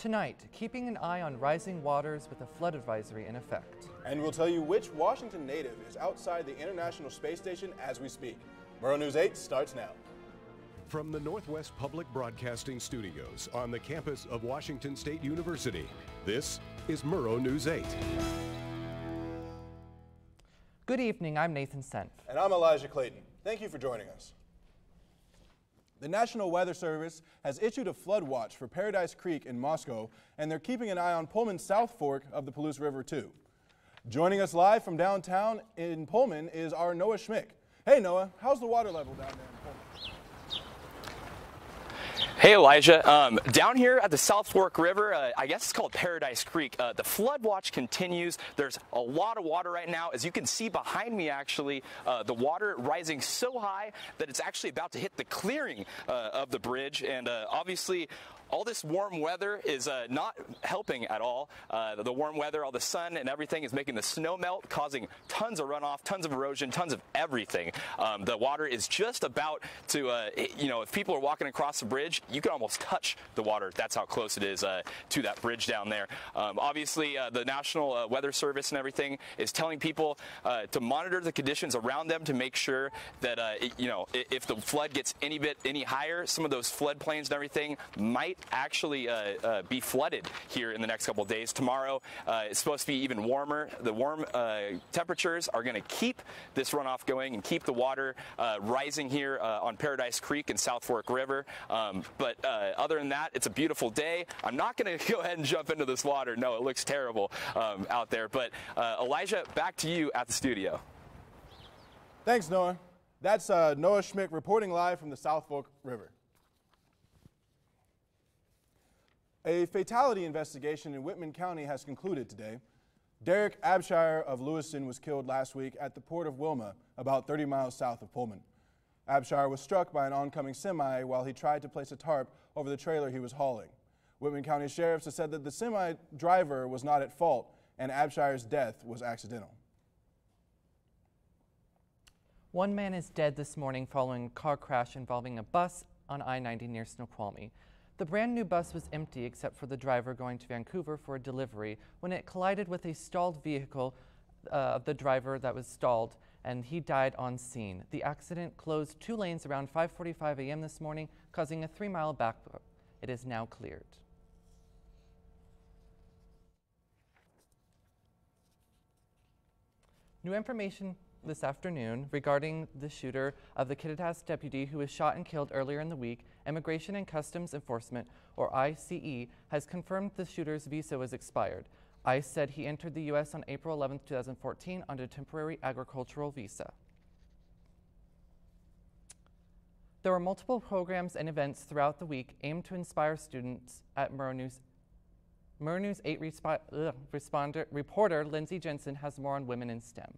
Tonight, keeping an eye on rising waters with a flood advisory in effect. And we'll tell you which Washington native is outside the International Space Station as we speak. Murrow News 8 starts now. From the Northwest Public Broadcasting Studios on the campus of Washington State University, this is Murrow News 8. Good evening, I'm Nathan Senf. And I'm Elijah Clayton. Thank you for joining us. The National Weather Service has issued a flood watch for Paradise Creek in Moscow, and they're keeping an eye on Pullman's South Fork of the Palouse River too. Joining us live from downtown in Pullman is our Noah Schmick. Hey Noah, how's the water level down there in Pullman? Hey Elijah, down here at the South Fork River, I guess it's called Paradise Creek, the flood watch continues. There's a lot of water right now. As you can see behind me actually, the water rising so high that it's actually about to hit the clearing of the bridge, and obviously all this warm weather is not helping at all. The warm weather, all the sun and everything is making the snow melt, causing tons of runoff, tons of erosion, tons of everything. The water is just about to, if people are walking across the bridge, you can almost touch the water. That's how close it is to that bridge down there. Obviously, the National Weather Service and everything is telling people to monitor the conditions around them to make sure that, if the flood gets any higher, some of those floodplains and everything might actually be flooded here in the next couple of days. Tomorrow it's supposed to be even warmer. The warm temperatures are going to keep this runoff going and keep the water rising here on Paradise Creek and South Fork River. But other than that, it's a beautiful day. I'm not going to go ahead and jump into this water. No, it looks terrible out there. But Elijah, back to you at the studio. Thanks, Noah. That's Noah Schmick reporting live from the South Fork River. A fatality investigation in Whitman County has concluded today. Derek Abshire of Lewiston was killed last week at the port of Wilma, about 30 miles south of Pullman. Abshire was struck by an oncoming semi while he tried to place a tarp over the trailer he was hauling. Whitman County sheriffs have said that the semi driver was not at fault and Abshire's death was accidental. One man is dead this morning following a car crash involving a bus on I-90 near Snoqualmie. The brand new bus was empty except for the driver going to Vancouver for a delivery when it collided with a stalled vehicle of the driver that was stalled, and he died on scene. The accident closed 2 lanes around 5:45 a.m. this morning, causing a 3-mile backload. It is now cleared. New information this afternoon regarding the shooter of the Kittitas deputy who was shot and killed earlier in the week. Immigration and Customs Enforcement, or ICE, has confirmed the shooter's visa was expired. ICE said he entered the U.S. on April 11, 2014 on a temporary agricultural visa. There were multiple programs and events throughout the week aimed to inspire students at Murrow News. Murrow News 8 reporter Lindsay Jensen has more on women in STEM.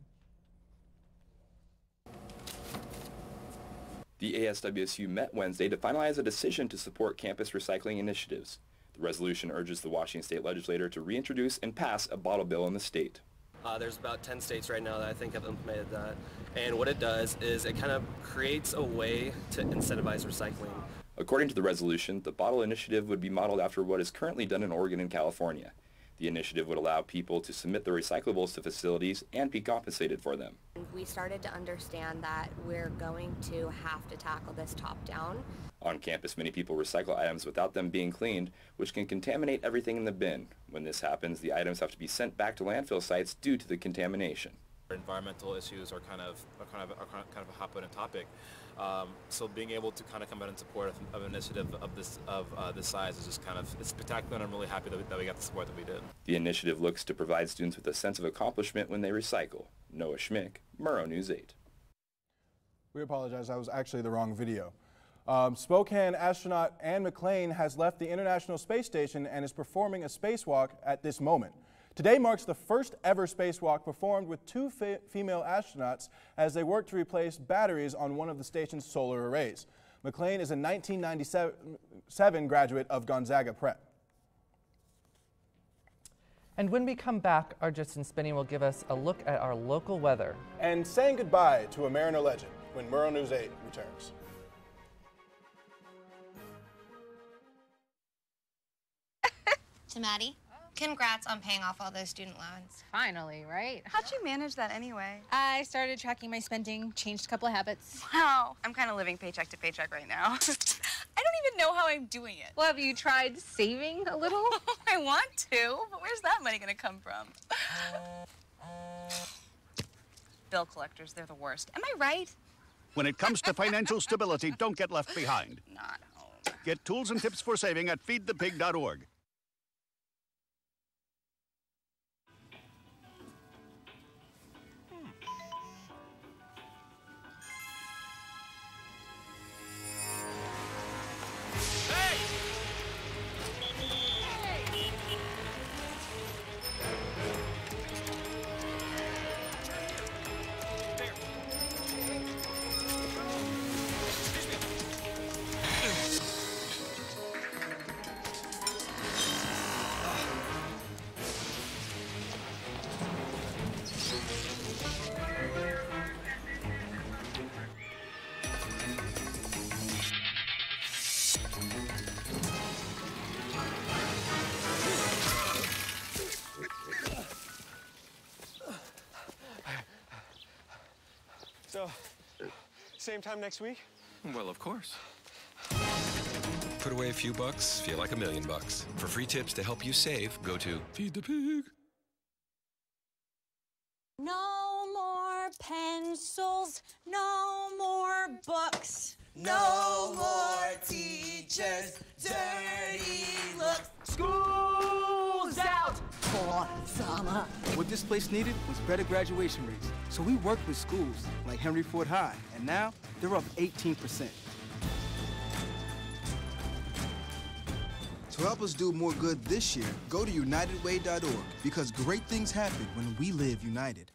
The ASWSU met Wednesday to finalize a decision to support campus recycling initiatives. The resolution urges the Washington State Legislature to reintroduce and pass a bottle bill in the state. There's about 10 states right now that I think have implemented that. And what it does is it kind of creates a way to incentivize recycling. According to the resolution, the bottle initiative would be modeled after what is currently done in Oregon and California. The initiative would allow people to submit their recyclables to facilities and be compensated for them. We started to understand that we're going to have to tackle this top-down. On campus, many people recycle items without them being cleaned, which can contaminate everything in the bin. When this happens, the items have to be sent back to landfill sites due to the contamination. Environmental issues are kind of a hot button topic. So being able to kind of come out in support of an initiative of this size is just it's spectacular, and I'm really happy that we got the support that we did. The initiative looks to provide students with a sense of accomplishment when they recycle. Noah Schmick, Murrow News 8. We apologize, that was actually the wrong video. Spokane astronaut Anne McClain has left the International Space Station and is performing a spacewalk at this moment. Today marks the first ever spacewalk performed with 2 female astronauts as they work to replace batteries on one of the station's solar arrays. McClain is a 1997 graduate of Gonzaga Prep. And when we come back, our Justin Spinney will give us a look at our local weather. And saying goodbye to a Mariner legend when Murrow News 8 returns. to Maddie. Congrats on paying off all those student loans. Finally, right? How'd you manage that anyway? I started tracking my spending, changed a couple of habits. Wow, I'm kind of living paycheck to paycheck right now. I don't even know how I'm doing it. Well, have you tried saving a little? I want to, but where's that money gonna come from? Bill collectors, they're the worst. Am I right? When it comes to financial stability, don't get left behind. Not home. Get tools and tips for saving at feedthepig.org. So, same time next week? Well, of course. Put away a few bucks, feel like $1 million. For free tips to help you save, go to Feed the Pig. No more pencils, no more books. No more teachers, dirty looks. School's out for summer. What this place needed was better graduation rates. So we worked with schools like Henry Ford High, and now they're up 18%. To help us do more good this year, go to unitedway.org, because great things happen when we live united.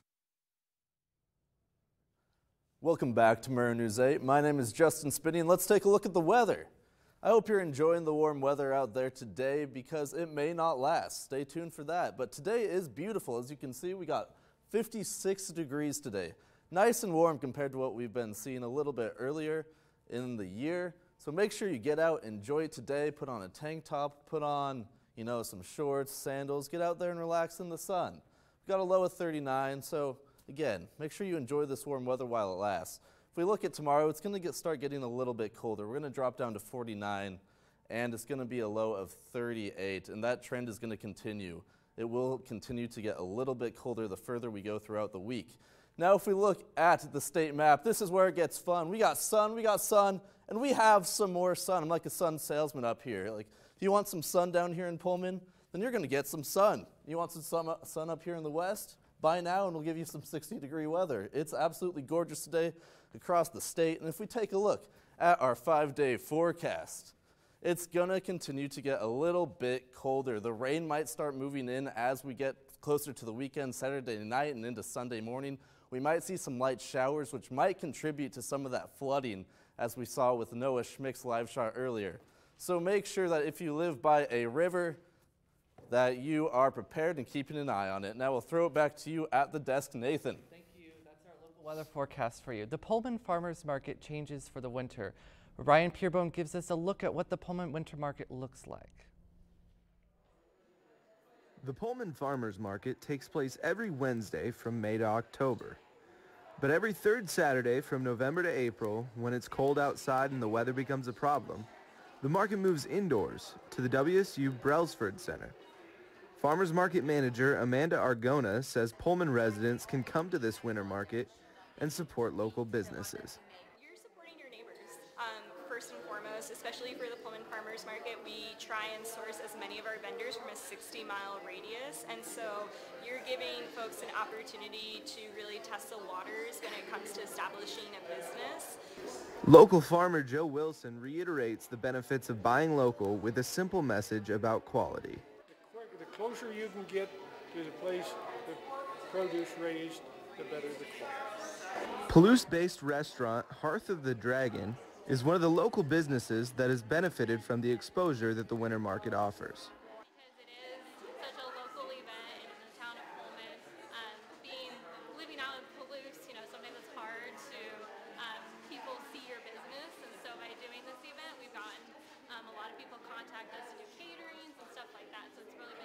Welcome back to Murrow News 8. My name is Justin Spinney, and let's take a look at the weather. I hope you're enjoying the warm weather out there today, because it may not last. Stay tuned for that. But today is beautiful. As you can see, we got 56 degrees today. Nice and warm compared to what we've been seeing a little bit earlier in the year. So make sure you get out, enjoy it today, put on a tank top, put on, some shorts, sandals, get out there and relax in the sun. We've got a low of 39, so again, make sure you enjoy this warm weather while it lasts. If we look at tomorrow, it's going to start getting a little bit colder. We're going to drop down to 49, and it's going to be a low of 38, and that trend is going to continue. It will continue to get a little bit colder the further we go throughout the week. Now, if we look at the state map, this is where it gets fun. We got sun, and we have some more sun. I'm like a sun salesman up here. Like, if you want some sun down here in Pullman, then you're going to get some sun. You want some sun up here in the west? Buy now, and we'll give you some 60-degree weather. It's absolutely gorgeous today across the state. And if we take a look at our 5-day forecast, it's going to continue to get a little bit colder. The rain might start moving in as we get closer to the weekend, Saturday night and into Sunday morning. We might see some light showers, which might contribute to some of that flooding, as we saw with Noah Schmick's live shot earlier. So make sure that if you live by a river, that you are prepared and keeping an eye on it. Now we'll throw it back to you at the desk, Nathan. Thank you. That's our local weather forecast for you. The Pullman Farmers Market changes for the winter. Ryan Peerbone gives us a look at what the Pullman Winter Market looks like. The Pullman Farmers Market takes place every Wednesday from May to October. But every third Saturday from November to April, when it's cold outside and the weather becomes a problem, the market moves indoors to the WSU Brailsford Center. Farmers Market Manager Amanda Argona says Pullman residents can come to this winter market and support local businesses. You're supporting your neighbors, first and foremost, especially for the Pullman Farmers Market. We try and source as many of our vendors from a 60-mile radius, and so you're giving folks an opportunity to really test the waters when it comes to establishing a business. Local farmer Joe Wilson reiterates the benefits of buying local with a simple message about quality. The closer you can get to the place the produce raised, the better the quality. Palouse-based restaurant Hearth of the Dragon is one of the local businesses that has benefited from the exposure that the winter market offers. Because it is such a local event in the town of Pullman, living out in Palouse, something that's hard to people see your business, and so by doing this event, we've gotten a lot of people contact us to do caterings and stuff like that, so it's really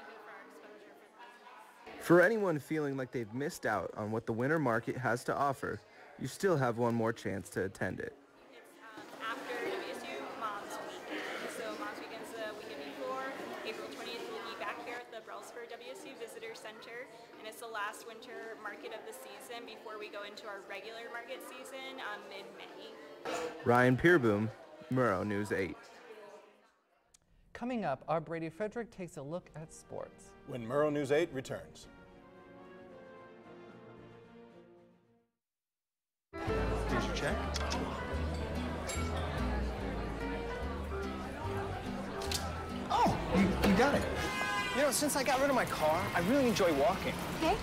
For anyone feeling like they've missed out on what the winter market has to offer, you still have one more chance to attend it. After WSU Moms Weekend. So Moms Weekend's the weekend before. April 20th, we'll be back here at the Brelsford WSU Visitor Center, and it's the last winter market of the season before we go into our regular market season mid-May. Ryan Peerboom, Murrow News 8. Coming up, our Brady Frederick takes a look at sports. When Murrow News 8 returns. Here's your check. Oh, you got it. You know, since I got rid of my car, I really enjoy walking. Okay.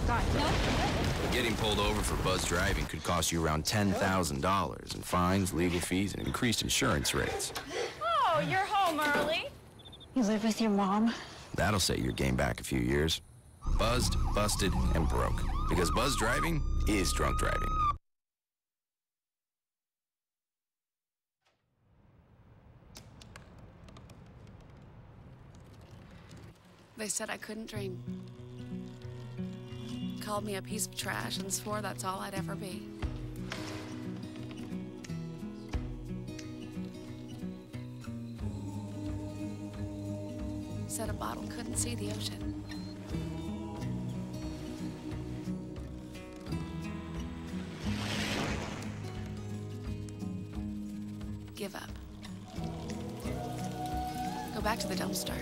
Got it. No? Getting pulled over for buzz driving could cost you around $10,000 in fines, legal fees, and increased insurance rates. Oh, you're home early. You live with your mom? That'll set your game back a few years. Buzzed, busted, and broke. Because buzz driving is drunk driving. They said I couldn't dream. Called me a piece of trash and swore that's all I'd ever be. Said a bottle couldn't see the ocean. Give up. Go back to the dumpster.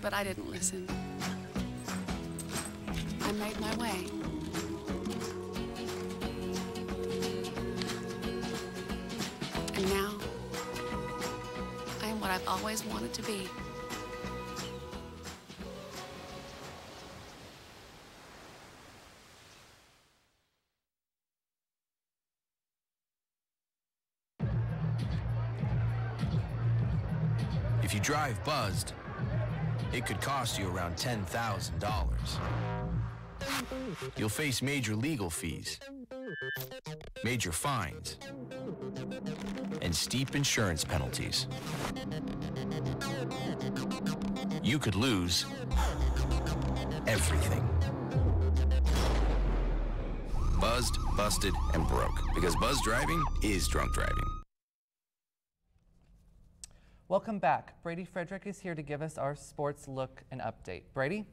But I didn't listen. I made my way. And now, I am what I've always wanted to be. If you drive buzzed, it could cost you around $10,000. You'll face major legal fees, major fines, and steep insurance penalties. You could lose everything. Buzzed, busted, and broke. Because buzz driving is drunk driving. Welcome back. Brady Frederick is here to give us our sports look and update. Brady?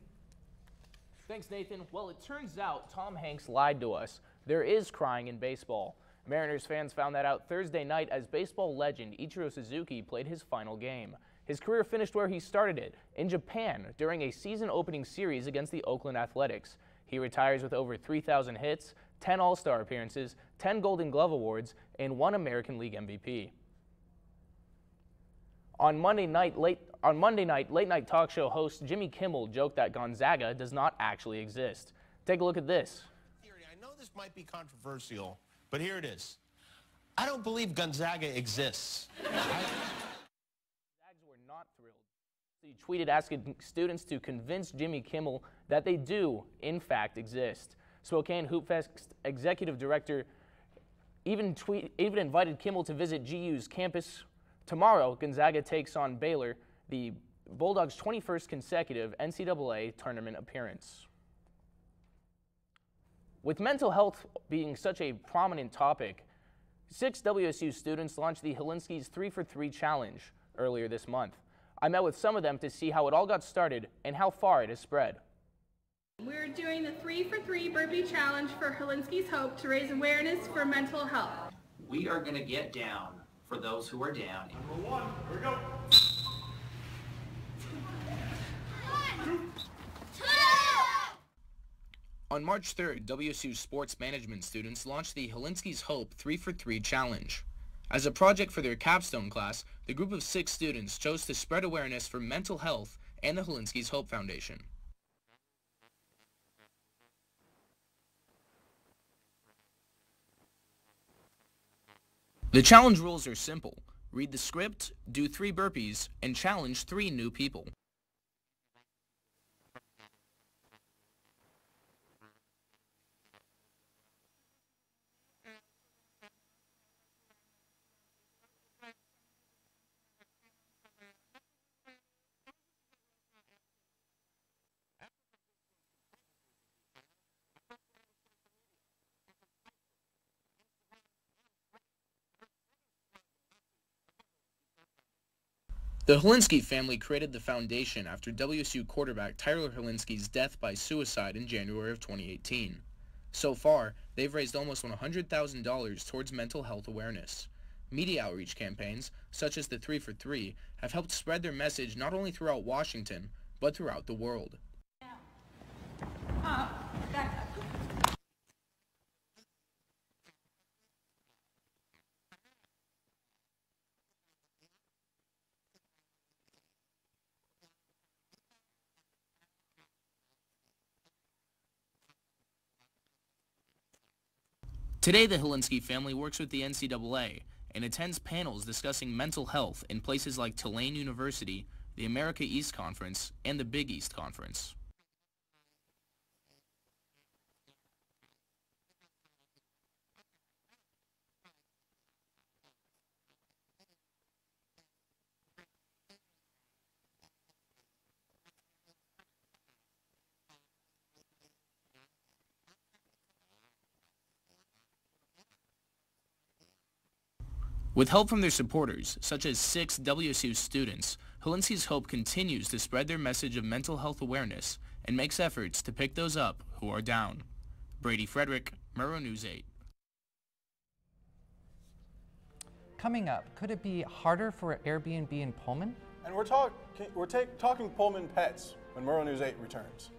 Thanks, Nathan. Well, it turns out Tom Hanks lied to us. There is crying in baseball. Mariners fans found that out Thursday night as baseball legend Ichiro Suzuki played his final game. His career finished where he started it, in Japan, during a season-opening series against the Oakland Athletics. He retires with over 3,000 hits, 10 All-Star appearances, 10 Golden Glove Awards, and 1 American League MVP. On Monday night, late-night talk show host Jimmy Kimmel joked that Gonzaga does not actually exist. Take a look at this. I know this might be controversial, but here it is. I don't believe Gonzaga exists. Zags were not thrilled. He tweeted asking students to convince Jimmy Kimmel that they do, in fact, exist. Spokane Hoop Fest executive director even invited Kimmel to visit GU's campus. Tomorrow, Gonzaga takes on Baylor, the Bulldogs' 21st consecutive NCAA tournament appearance. With mental health being such a prominent topic, 6 WSU students launched the Helinski's 3-for-3 Challenge earlier this month. I met with some of them to see how it all got started and how far it has spread. We're doing the 3-for-3 Burpee Challenge for Helinski's Hope to raise awareness for mental health. We are going to get down for those who are down. Number 1, here we go. 1, 2. On March 3rd, WSU sports management students launched the Helinski's Hope 3-for-3 Challenge. As a project for their capstone class, the group of 6 students chose to spread awareness for mental health and the Helinski's Hope Foundation. The challenge rules are simple. Read the script, do 3 burpees, and challenge 3 new people. The Helinski family created the foundation after WSU quarterback Tyler Helinski's death by suicide in January of 2018. So far, they've raised almost $100,000 towards mental health awareness. Media outreach campaigns, such as the 3 for 3, have helped spread their message not only throughout Washington, but throughout the world. Today, the Helinski family works with the NCAA and attends panels discussing mental health in places like Tulane University, the America East Conference, and the Big East Conference. With help from their supporters, such as 6 WSU students, Helinski's Hope continues to spread their message of mental health awareness and makes efforts to pick those up who are down. Brady Frederick, Murrow News 8. Coming up, could it be harder for Airbnb in Pullman? And we're talking Pullman pets when Murrow News 8 returns.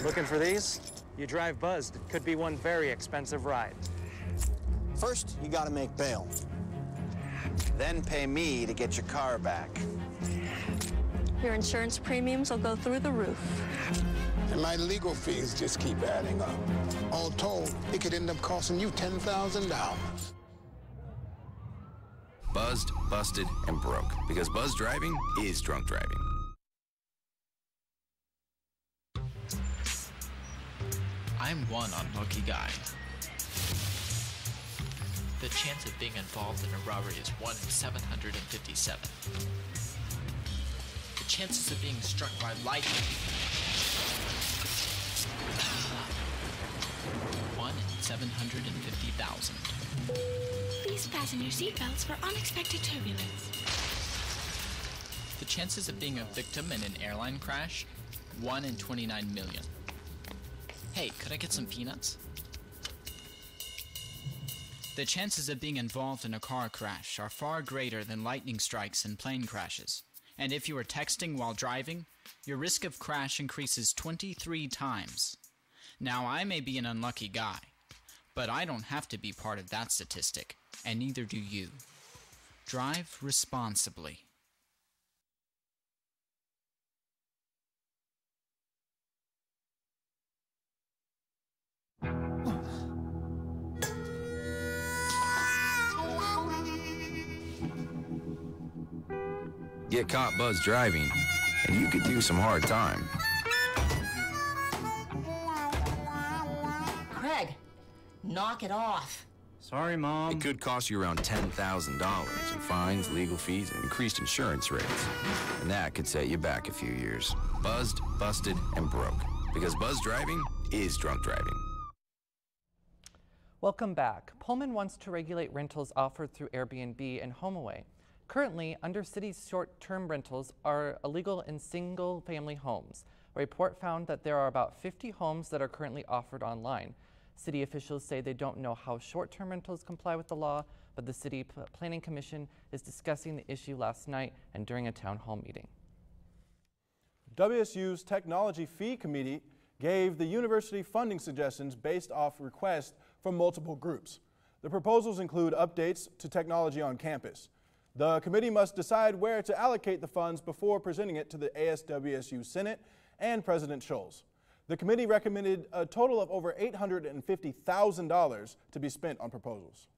Looking for these? You drive buzzed. It could be one very expensive ride. First, you gotta make bail. Then pay me to get your car back. Your insurance premiums will go through the roof. And my legal fees just keep adding up. All told, it could end up costing you $10,000. Buzzed, busted, and broke. Because buzz driving is drunk driving. I'm one unlucky guy. The chance of being involved in a robbery is 1 in 757. The chances of being struck by lightning. 1 in 750,000. Please fasten your seatbelts for unexpected turbulence. The chances of being a victim in an airline crash, 1 in 29 million. Hey, could I get some peanuts? The chances of being involved in a car crash are far greater than lightning strikes and plane crashes. And if you are texting while driving, your risk of crash increases 23 times. Now, I may be an unlucky guy, but I don't have to be part of that statistic, and neither do you. Drive responsibly. Get caught buzz driving, and you could do some hard time. Craig, knock it off. Sorry, Mom. It could cost you around $10,000 in fines, legal fees, and increased insurance rates. And that could set you back a few years. Buzzed, busted, and broke. Because buzz driving is drunk driving. Welcome back. Pullman wants to regulate rentals offered through Airbnb and HomeAway. Currently, Undercity's short-term rentals are illegal in single-family homes. A report found that there are about 50 homes that are currently offered online. City officials say they don't know how short-term rentals comply with the law, but the City Planning Commission is discussing the issue last night and during a town hall meeting. WSU's Technology Fee Committee gave the university funding suggestions based off requests from multiple groups. The proposals include updates to technology on campus. The committee must decide where to allocate the funds before presenting it to the ASWSU Senate and President Scholes. The committee recommended a total of over $850,000 to be spent on proposals.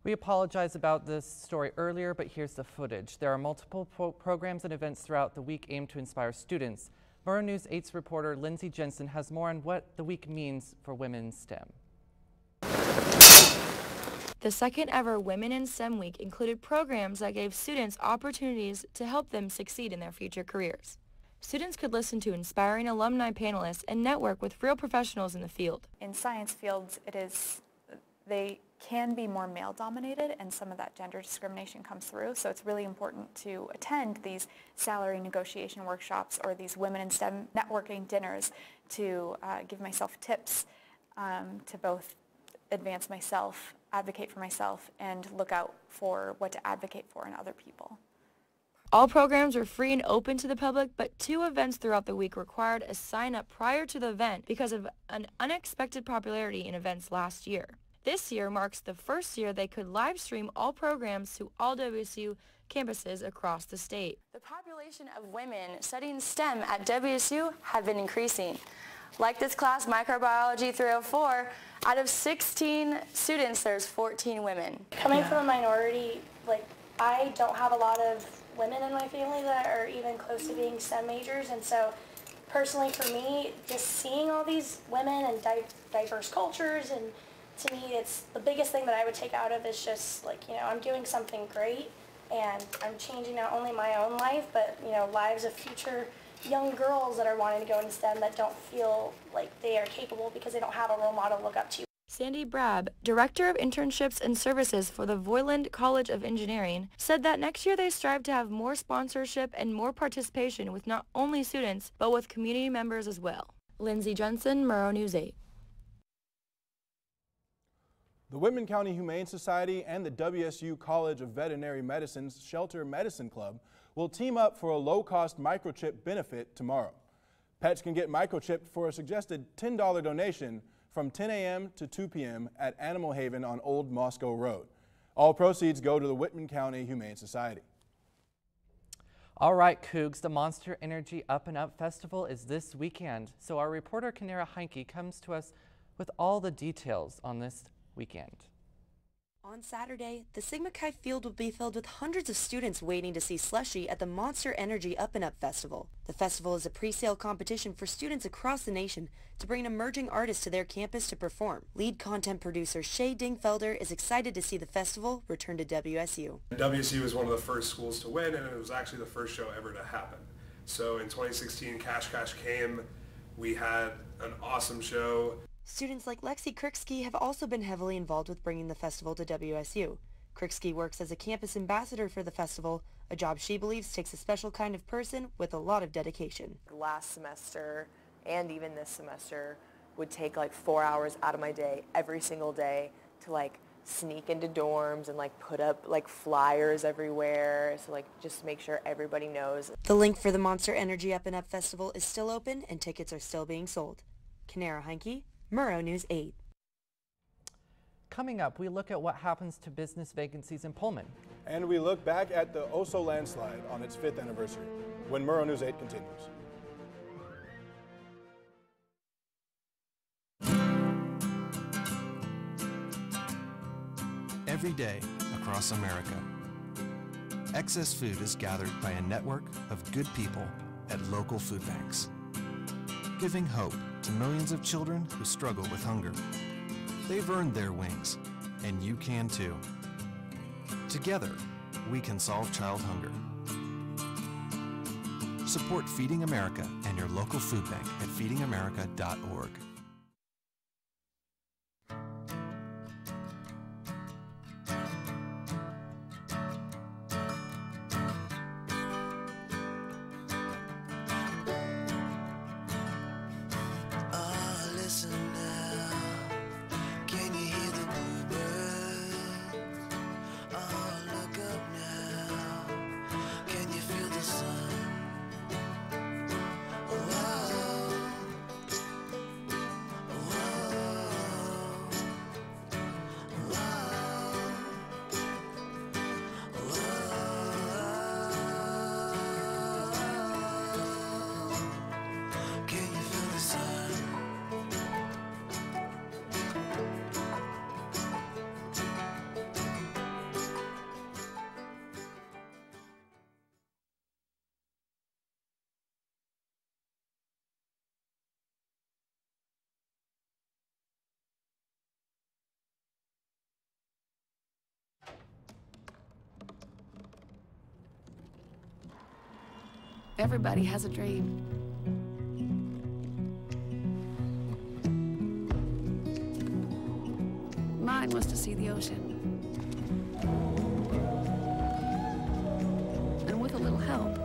We apologize about this story earlier, but here's the footage. There are multiple programs and events throughout the week aimed to inspire students. Murrow News 8's reporter Lindsay Jensen has more on what the week means for women in STEM. The second ever Women in STEM Week included programs that gave students opportunities to help them succeed in their future careers. Students could listen to inspiring alumni panelists and network with real professionals in the field. In science fields, they can be more male-dominated, and some of that gender discrimination comes through. So it's really important to attend these salary negotiation workshops or these women in STEM networking dinners to give myself tips to both advance myself, advocate for myself, and look out for what to advocate for in other people. All programs were free and open to the public, but 2 events throughout the week required a sign-up prior to the event because of an unexpected popularity in events last year. This year marks the first year they could live stream all programs to all WSU campuses across the state. The population of women studying STEM at WSU have been increasing. Like this class, Microbiology 304, out of 16 students, there's 14 women. Coming from a minority, I don't have a lot of women in my family that are even close to being STEM majors, and so personally for me, just seeing all these women and diverse cultures, and to me, it's the biggest thing that I would take out of is just I'm doing something great, and I'm changing not only my own life, but lives of future young girls that are wanting to go into STEM that don't feel like they are capable because they don't have a role model to look up to. Sandy Brab, Director of Internships and Services for the Voiland College of Engineering, said that next year they strive to have more sponsorship and more participation with not only students, but with community members as well. Lindsay Jensen, Murrow News 8. The Whitman County Humane Society and the WSU College of Veterinary Medicine's Shelter Medicine Club will team up for a low-cost microchip benefit tomorrow. Pets can get microchipped for a suggested $10 donation from 10 a.m. to 2 p.m. at Animal Haven on Old Moscow Road. All proceeds go to the Whitman County Humane Society. All right, Cougs, the Monster Energy Up and Up Festival is this weekend. So our reporter, Kanera Heinke, comes to us with all the details on this weekend. On Saturday, the Sigma Chi field will be filled with hundreds of students waiting to see Slushy at the Monster Energy Up and Up Festival. The festival is a pre-sale competition for students across the nation to bring emerging artists to their campus to perform. Lead content producer Shay Dingfelder is excited to see the festival return to WSU. WSU was one of the first schools to win, and it was actually the first show ever to happen. So in 2016, Cash came. We had an awesome show. Students like Lexi Kriksky have also been heavily involved with bringing the festival to WSU. Kriksky works as a campus ambassador for the festival, a job she believes takes a special kind of person with a lot of dedication. Last semester and even this semester would take 4 hours out of my day every single day to sneak into dorms and put up flyers everywhere, so just make sure everybody knows. The link for the Monster Energy Up and Up Festival is still open and tickets are still being sold. Kanera Heinke, Murrow News 8. Coming up, we look at what happens to business vacancies in Pullman. And we look back at the Oso landslide on its 5th anniversary when Murrow News 8 continues. Every day across America, excess food is gathered by a network of good people at local food banks, giving hope to millions of children who struggle with hunger. They've earned their wings, and you can too. Together, we can solve child hunger. Support Feeding America and your local food bank at feedingamerica.org. Everybody has a dream. Mine was to see the ocean. And with a little help,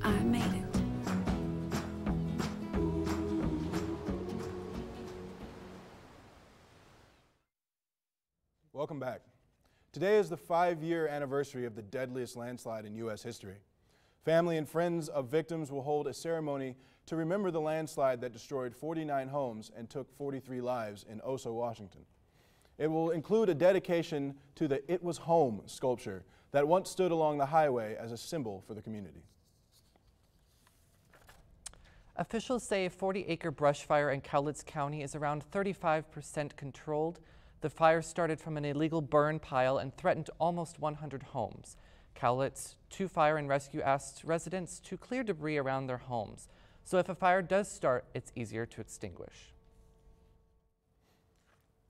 I made it. Welcome back. Today is the 5-year anniversary of the deadliest landslide in U.S. history. Family and friends of victims will hold a ceremony to remember the landslide that destroyed 49 homes and took 43 lives in Oso, Washington. It will include a dedication to the "It Was Home" sculpture that once stood along the highway as a symbol for the community. Officials say a 40-acre brush fire in Cowlitz County is around 35% controlled. The fire started from an illegal burn pile and threatened almost 100 homes. Cowlitz 2 Fire and Rescue asked residents to clear debris around their homes. So if a fire does start, it's easier to extinguish.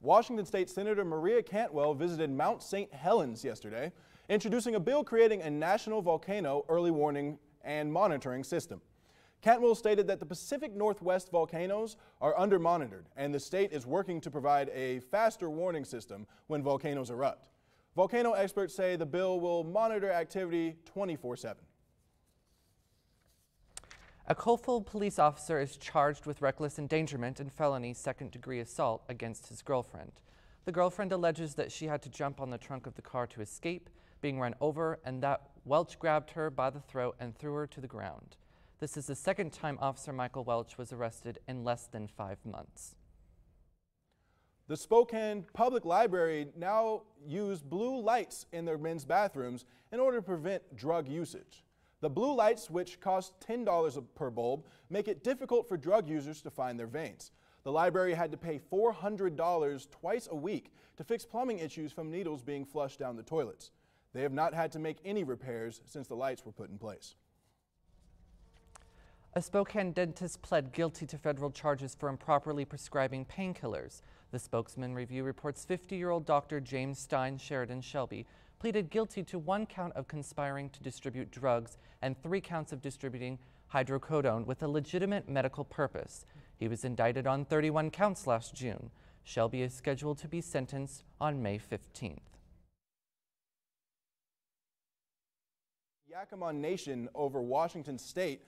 Washington State Senator Maria Cantwell visited Mount St. Helens yesterday, introducing a bill creating a national volcano early warning and monitoring system. Cantwell stated that the Pacific Northwest volcanoes are under-monitored, and the state is working to provide a faster warning system when volcanoes erupt. Volcano experts say the bill will monitor activity 24/7. A Coalfield police officer is charged with reckless endangerment and felony second-degree assault against his girlfriend. The girlfriend alleges that she had to jump on the trunk of the car to escape, being run over, and that Welch grabbed her by the throat and threw her to the ground. This is the second time Officer Michael Welch was arrested in less than 5 months. The Spokane Public Library now use blue lights in their men's bathrooms in order to prevent drug usage. The blue lights, which cost $10 per bulb, make it difficult for drug users to find their veins. The library had to pay $400 twice a week to fix plumbing issues from needles being flushed down the toilets. They have not had to make any repairs since the lights were put in place. A Spokane dentist pled guilty to federal charges for improperly prescribing painkillers. The Spokesman Review reports 50-year-old Dr. James Stein Sheridan Shelby pleaded guilty to 1 count of conspiring to distribute drugs and 3 counts of distributing hydrocodone with a legitimate medical purpose. He was indicted on 31 counts last June. Shelby is scheduled to be sentenced on May 15th. Yakima Nation over Washington State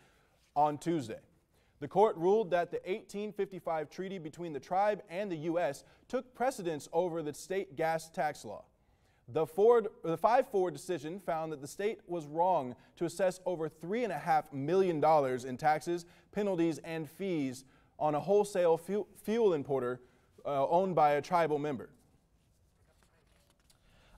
on Tuesday. The court ruled that the 1855 treaty between the tribe and the U.S. took precedence over the state gas tax law. The 5-4 decision found that the state was wrong to assess over $3.5 million in taxes, penalties, and fees on a wholesale fuel importer owned by a tribal member.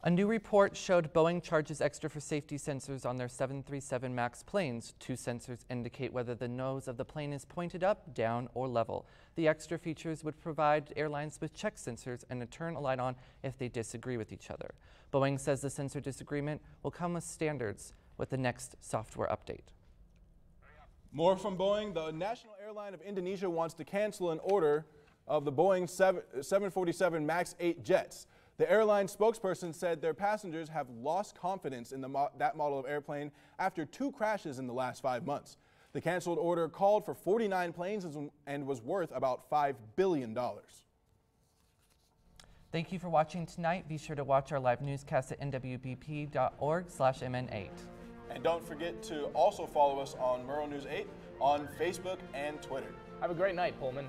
A new report showed Boeing charges extra for safety sensors on their 737 MAX planes. 2 sensors indicate whether the nose of the plane is pointed up, down, or level. The extra features would provide airlines with check sensors and to turn a light on if they disagree with each other. Boeing says the sensor disagreement will come with standards with the next software update. More from Boeing. The national airline of Indonesia wants to cancel an order of the Boeing 747 MAX 8 jets. The airline spokesperson said their passengers have lost confidence in that model of airplane after 2 crashes in the last 5 months. The canceled order called for 49 planes and was worth about $5 billion. Thank you for watching tonight. Be sure to watch our live newscast at nwbp.org/mn8. And don't forget to also follow us on Murrow News 8 on Facebook and Twitter. Have a great night, Pullman.